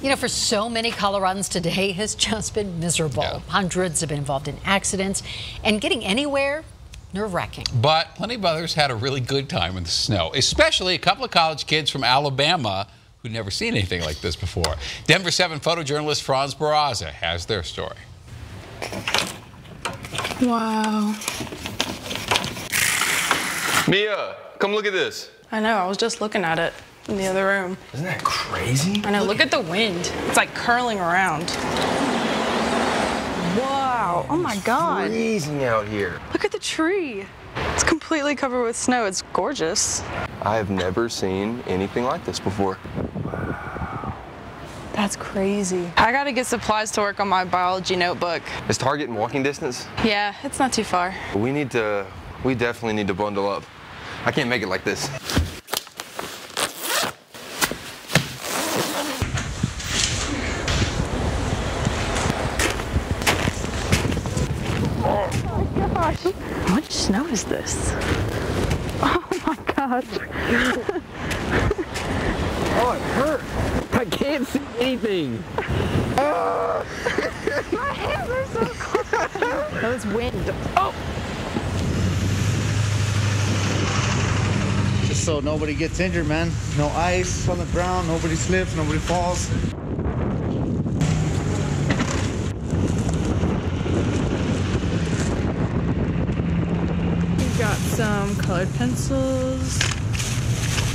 You know, for so many Coloradans, today has just been miserable. Yeah. Hundreds have been involved in accidents, and getting anywhere, nerve-wracking. But plenty of others had a really good time in the snow, especially a couple of college kids from Alabama who'd never seen anything like this before. Denver 7 photojournalist Franz Barraza has their story. Wow. Mia, come look at this. I know, I was just looking at it in the other room. Isn't that crazy? I know, look at the wind. It's like curling around. Wow, oh my God. Freezing out here. Look at the tree. It's completely covered with snow. It's gorgeous. I have never seen anything like this before. That's crazy. I gotta get supplies to work on my biology notebook. Is Target in walking distance? Yeah, it's not too far. We definitely need to bundle up. I can't make it like this. Oh my gosh. How much snow is this? Oh my gosh. Oh, it hurts. I can't see anything. My hands are so cold. That was wind. Oh! Just so nobody gets injured, man. No ice on the ground, nobody slips, nobody falls. We've got some colored pencils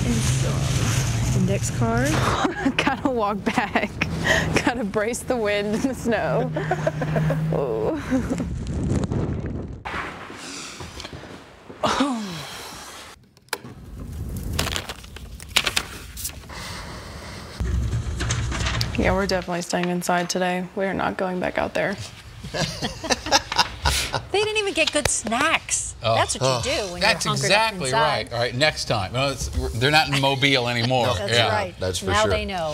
and some index cards. Gotta walk back. Gotta brace the wind and the snow. Oh. Yeah, we're definitely staying inside today. We're not going back out there. They didn't even get good snacks. That's what you do when you're hunkered That's exactly up inside. right. All right, next time. Well, they're not in Mobile anymore. That's right. That's for now sure. They know.